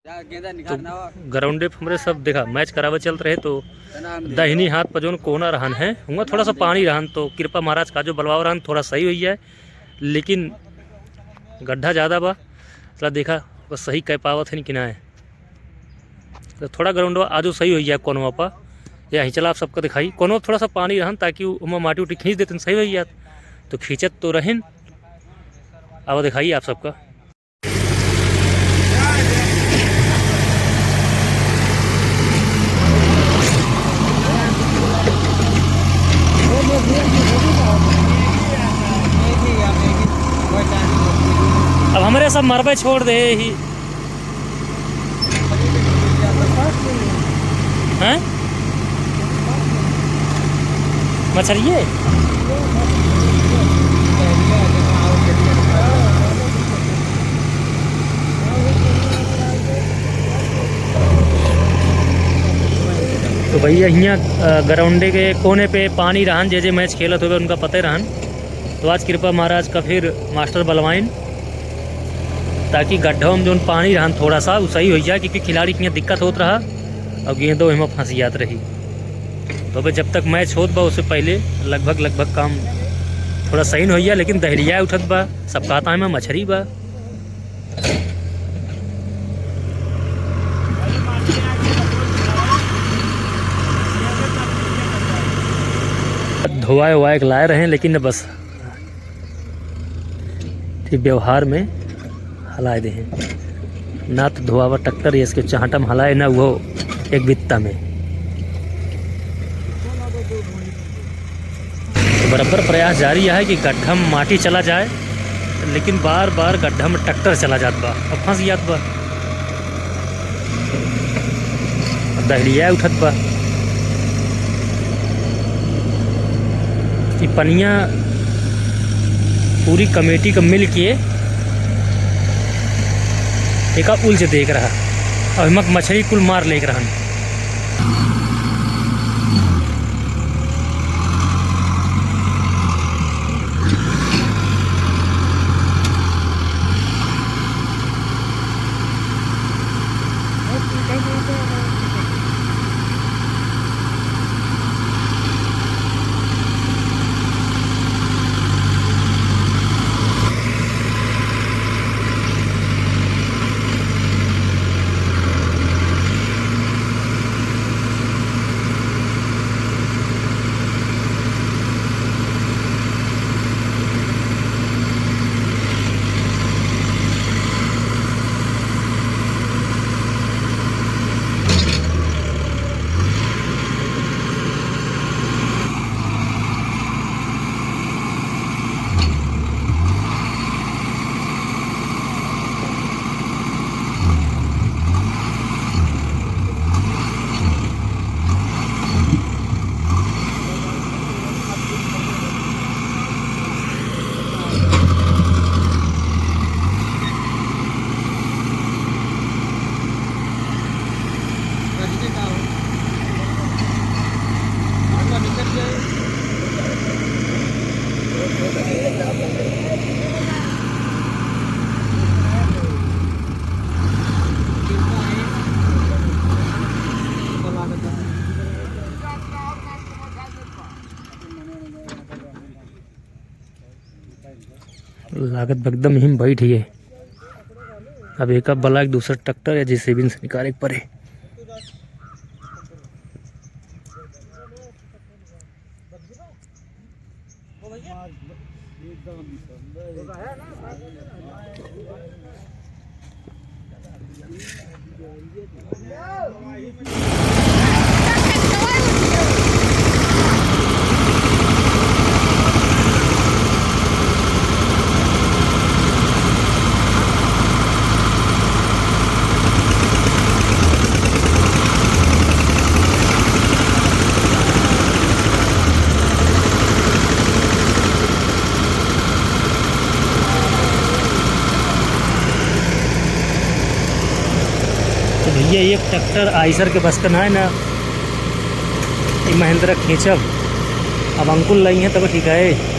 तो ग्राउंडे हमरे सब देखा मैच करावे चल रहे तो दाहिनी हाथ पर जो कोना रहन है वहाँ थोड़ा सा पानी रहन तो कृपा महाराज का जो बलवाव रहन थोड़ा सही हुई है, लेकिन गड्ढा ज़्यादा बा तो देखा बस सही कह पावत है कि ना है। तो थोड़ा ग्राउंड आजू सही हुई है कोनवा पर या हिंचला आप सबको दिखाई कोनवा थोड़ा सा पानी रहन ताकि वहाँ माटी उटी खींच देते सही हुई है। तो खींचत तो रहन अब दिखाइए आप सबका। अब हमारे सब मरबे छोड़ दे ही हैं मछलिए तो भैया यहाँ ग्राउंडे के कोने पे पानी रहन जे मैच खेलत हुए उनका पता रहन। तो आज कृपा महाराज का फिर मास्टर बलवाइन ताकि गड्ढों में जो पानी रहन थोड़ा सा वो सही हो जाए, क्योंकि खिलाड़ी की दिक्कत होत रहा और गेंदों में फंसियात रही। तो भाई जब तक मैच होत बा उससे पहले लगभग काम थोड़ा सही हो गया, लेकिन दहरिया उठत बा सब कहता है में मछली बा। धोवाए ववाए लाए रहे लेकिन बस व्यवहार में हलाए दे हैं ना तो धोआवा टक्कर इसके चाहटम हलाए ना वो एक बित्ता में। तो बराबर प्रयास जारी है कि गड्ढा में माटी चला जाए, लेकिन बार बार गड्ढा में टक्कर चला जात बा और फंस जात बा दहलिया उठत बा। ये पनिया पूरी कमेटी का मिल के एक उलझ देख रहा और हिमक मछली कुल मार लेक रहा। लागत एकदम हिम बैठ है। अब एक बला एक दूसरा ट्रैक्टर या जेसीबी से निकाले पड़े। ये एक ट्रैक्टर आइसर के बस का ना है ना, ये महिंद्रा खींचब अब अंकुल नहीं है तब ठीक है।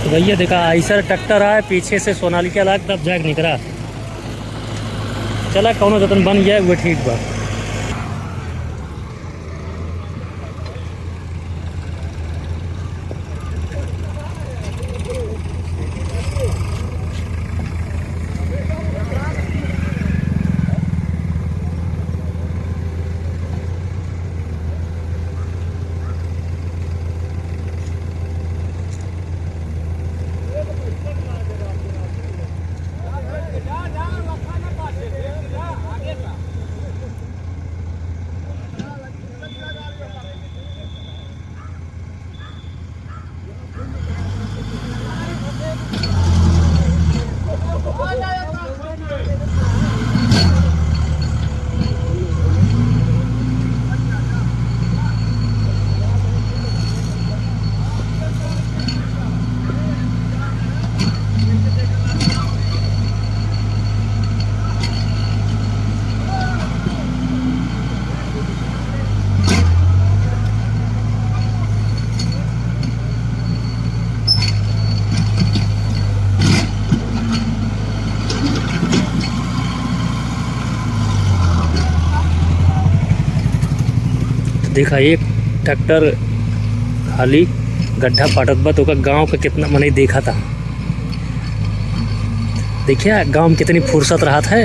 तो भैया देखा आइसर ट्रैक्टर आए पीछे से सोनालिका लाग तब जाग निकला। चला कौनो जतन बन गया वो ठीक बा। देखा एक ट्रैक्टर खाली गड्ढा फाटत बा तो गांव का कितना मने देखा था। देखिए गांव में कितनी फुर्सत रहा था।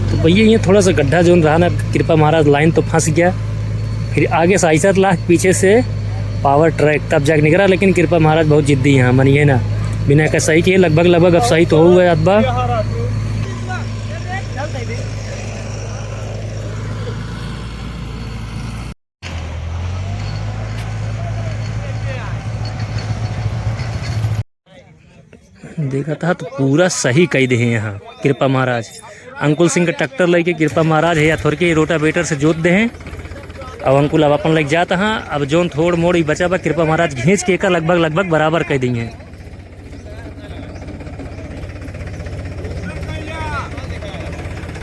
तो भैया ये थोड़ा सा गड्ढा जो रहा ना, कृपा महाराज लाइन तो फंस गया। फिर आगे से 7 लाख पीछे से पावर ट्रैक तब जाके निकला। लेकिन कृपा महाराज बहुत जिद्दी हैं, मानिए ना, बिना का सही किए लगभग अब सही तो हो गया अब्बा। देखा था तो पूरा सही कह दे हैं यहाँ कृपा महाराज। अंकुल सिंह का ट्रैक्टर लेके कृपा महाराज है या थोड़ के रोटावेटर से जोत दे हैं। अब अंकुल अब अपन लग जाता हाँ। अब जोन थोड़ मोड़ ही बचा बा कृपा महाराज घींच के का लगभग बराबर कह दी हैं।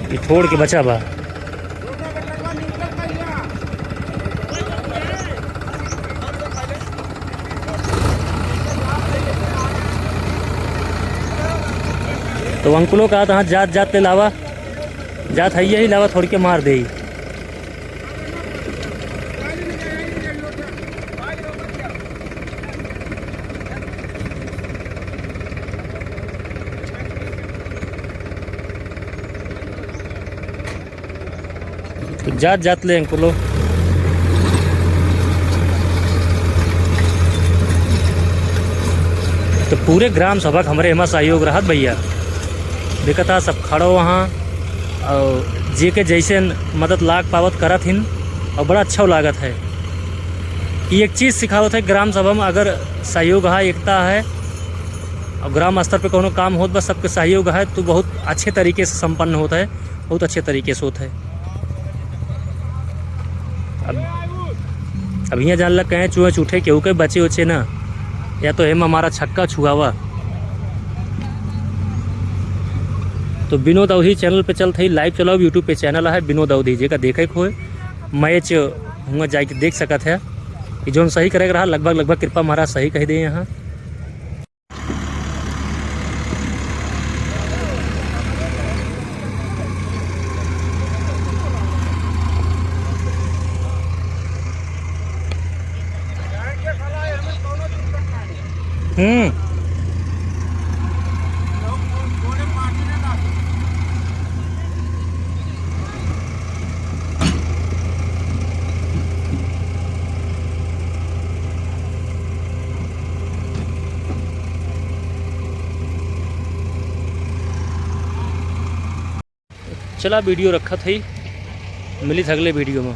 ये थोड़ के बचा बा। तो अंकुलों का हाँ जात ले लावा, जात है ही लावा थोड़ के मार दे। तो जात ले अंकुलो। तो पूरे ग्राम सभा हमारे एमा सहयोग रहत भैया। देखा था सब खड़ो वहाँ और जे के जैसे मदद लाग पावत करत हिन और बड़ा अच्छा लागत है। कि एक चीज़ सिखावत है ग्राम सभा में अगर सहयोग है, एकता है और ग्राम स्तर पे कोनो काम होत बस सबके सहयोग है तो बहुत अच्छे तरीके से संपन्न होता है, बहुत अच्छे तरीके से होता है। अब यहाँ जान लग कहें चूहे चूठे केहू के बचे उचे ना, या तो हेम हमारा छक्का छुआवा। तो विनोद अवधी चैनल पे चलते ही लाइव चलाओ। यूट्यूब पे चैनल है विनोद अवधी जी का, देखे खोए मैच हुआ जाके देख सकत है कि जोन सही करेगा रहा लगभग कृपा महाराज सही कह दे यहाँ। चला वीडियो रखा था ही, मिली अगले वीडियो में।